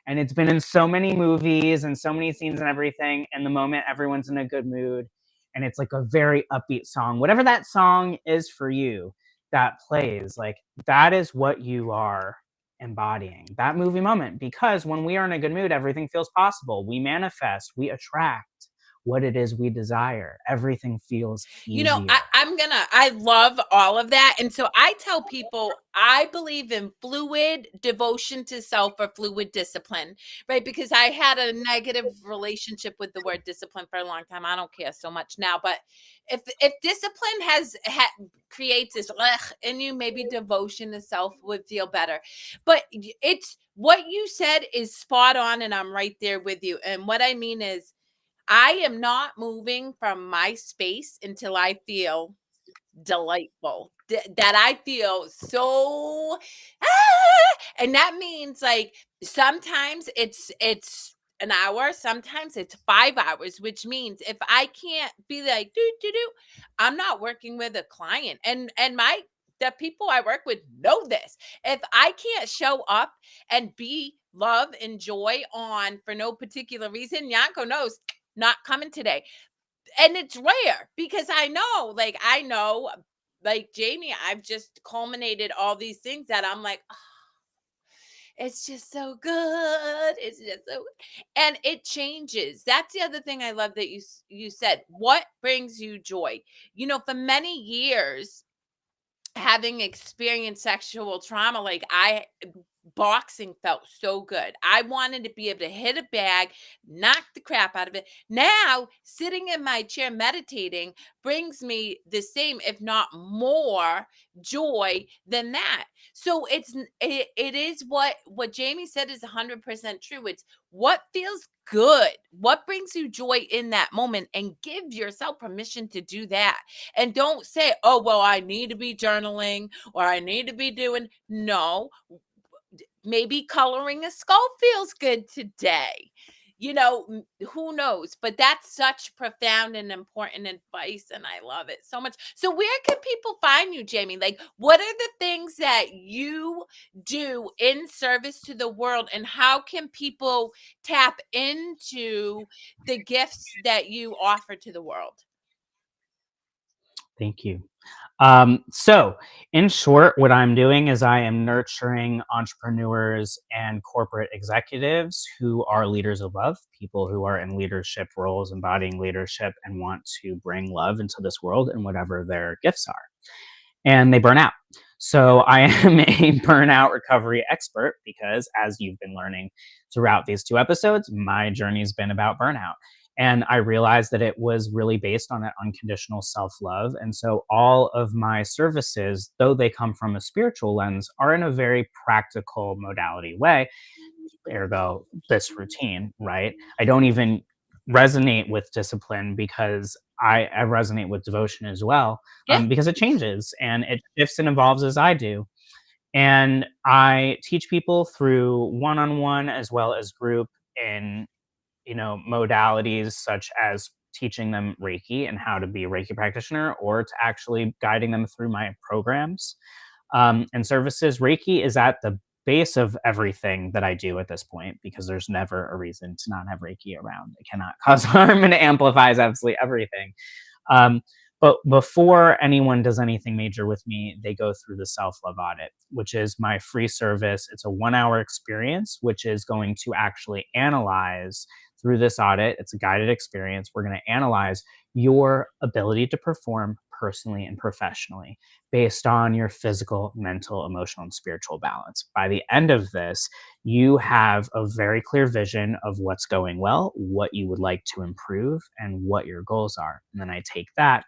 Speaker 2: And it's been in so many movies and so many scenes and everything. And the moment everyone's in a good mood, and it's like a very upbeat song, whatever that song is for you, that plays, like that is what you are embodying, that movie moment. Because when we are in a good mood, everything feels possible. We manifest, we attract what it is we desire. Everything feels
Speaker 1: You know,
Speaker 2: easier.
Speaker 1: I love all of that. And so I tell people I believe in fluid devotion to self or fluid discipline, right? Because I had a negative relationship with the word discipline for a long time. I don't care so much now, but if discipline creates this ugh, in you, maybe devotion to self would feel better. But it's what you said is spot on, and I'm right there with you. And what I mean is I am not moving from my space until I feel delightful. That I feel so and that means like sometimes it's an hour, sometimes it's 5 hours, which means if I can't be like do do do, I'm not working with a client. And my the people I work with know this. If I can't show up and be love and joy on for no particular reason, Yanko knows not coming today. And it's rare because I know, like Jamie, I've just culminated all these things that I'm like, "Oh, it's just so good. It's just so," and it changes. That's the other thing I love that you said. What brings you joy? You know, for many years, having experienced sexual trauma, like boxing felt so good. I wanted to be able to hit a bag, knock the crap out of it. Now, sitting in my chair meditating brings me the same, if not more, joy than that. So it is what Jamie said is 100% true. It's what feels good, what brings you joy in that moment, and give yourself permission to do that. And don't say, oh, well, I need to be journaling or I need to be doing. No, maybe coloring a skull feels good today. You know, who knows? But that's such profound and important advice. And I love it so much. So, where can people find you, Jamie? Like, what are the things that you do in service to the world? And how can people tap into the gifts that you offer to the world?
Speaker 2: Thank you. So, in short, what I'm doing is I am nurturing entrepreneurs and corporate executives who are leaders of love, people who are in leadership roles, embodying leadership, and want to bring love into this world in whatever their gifts are. And they burn out. So, I am a burnout recovery expert because, as you've been learning throughout these 2 episodes, my journey's been about burnout. And I realized that it was really based on that unconditional self love. And so all of my services, though they come from a spiritual lens, are in a very practical modality way, ergo this routine, right? I don't even resonate with discipline because I resonate with devotion as well,
Speaker 1: Yeah.
Speaker 2: because it changes and it shifts and evolves as I do. And I teach people through one-on-one as well as group in, modalities such as teaching them Reiki and how to be a Reiki practitioner, or to actually guiding them through my programs and services. Reiki is at the base of everything that I do at this point because there's never a reason to not have Reiki around. It cannot cause harm and it amplifies absolutely everything. Um, but before anyone does anything major with me, they go through the self love audit, which is my free service. It's a 1 hour experience, which is going to actually analyze through this audit. It's a guided experience. We're going to analyze your ability to perform personally and professionally based on your physical, mental, emotional, and spiritual balance. By the end of this, you have a very clear vision of what's going well, what you would like to improve, and what your goals are. And then I take that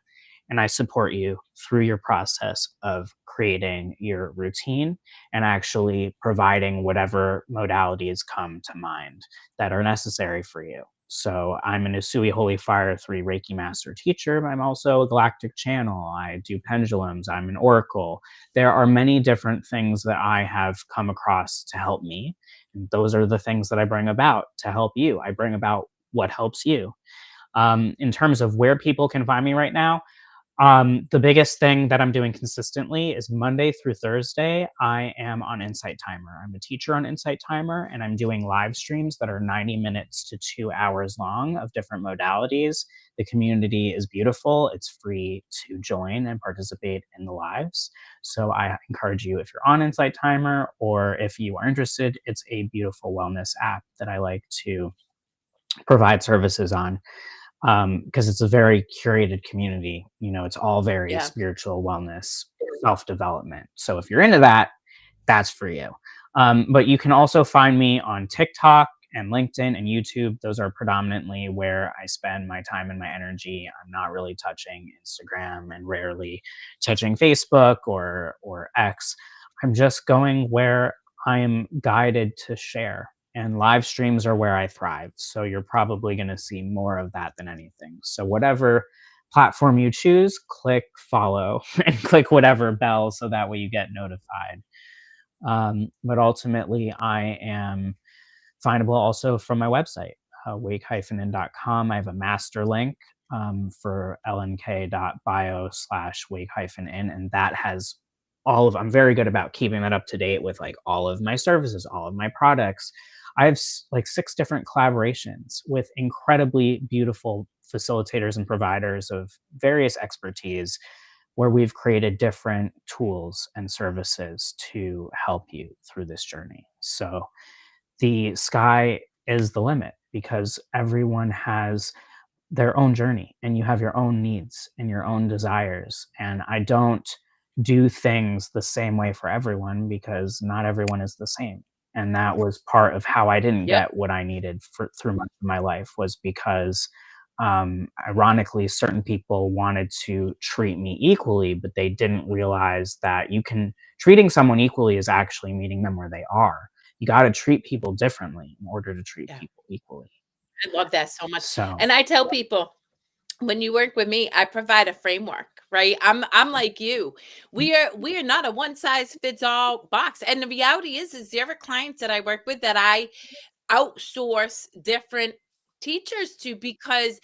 Speaker 2: and I support you through your process of creating your routine and actually providing whatever modalities come to mind that are necessary for you. So I'm an Usui Holy Fire 3 Reiki Master Teacher, but I'm also a Galactic Channel. I do pendulums. I'm an Oracle. There are many different things that I have come across to help me. And those are the things that I bring about to help you. I bring about what helps you. In terms of where people can find me right now, the biggest thing that I'm doing consistently is Monday through Thursday, I am on Insight Timer. I'm a teacher on Insight Timer, and I'm doing live streams that are 90 minutes to 2 hours long of different modalities. The community is beautiful. It's free to join and participate in the lives. So I encourage you, if you're on Insight Timer or if you are interested, it's a beautiful wellness app that I like to provide services on, because it's a very curated community. It's all very
Speaker 1: Yeah.
Speaker 2: spiritual wellness, self development. So if you're into that, that's for you. But you can also find me on TikTok and LinkedIn and YouTube. Those are predominantly where I spend my time and my energy. I'm not really touching Instagram and rarely touching Facebook or X. I'm just going where I am guided to share. And live streams are where I thrive. So you're probably going to see more of that than anything. So whatever platform you choose, click follow and click whatever bell so that way you get notified. But ultimately, I am findable also from my website, wake-in.com. I have a master link for lnk.bio/wake-in, and that has I'm very good about keeping that up to date with like all of my services, all of my products. I have like 6 different collaborations with incredibly beautiful facilitators and providers of various expertise where we've created different tools and services to help you through this journey. So the sky is the limit because everyone has their own journey and you have your own needs and your own desires. And I don't do things the same way for everyone because not everyone is the same. And that was part of how I didn't
Speaker 1: Yep.
Speaker 2: get what I needed through much of my life, was because ironically certain people wanted to treat me equally, but they didn't realize that treating someone equally is actually meeting them where they are. You got to treat people differently in order to treat
Speaker 1: Yeah.
Speaker 2: people equally.
Speaker 1: I love that so much.
Speaker 2: So
Speaker 1: And I tell people, when you work with me, I provide a framework, right? I'm like you. We are not a one size fits all box. And the reality is there are clients that I work with that I outsource different teachers to, because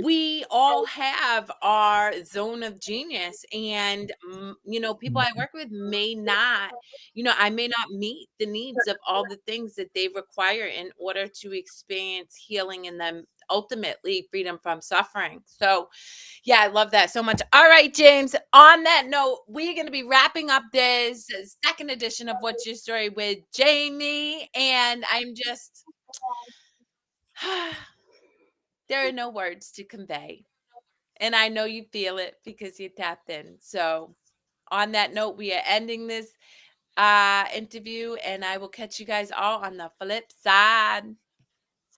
Speaker 1: we all have our zone of genius. And people I work with may not, I may not meet the needs of all the things that they require in order to experience healing and then ultimately freedom from suffering. So yeah, I love that so much. All right, James, on that note, we're going to be wrapping up this second edition of What's Your Story with Jamie, and I'm just there are no words to convey. And I know you feel it because you tapped in. So, on that note, we are ending this interview, and I will catch you guys all on the flip side.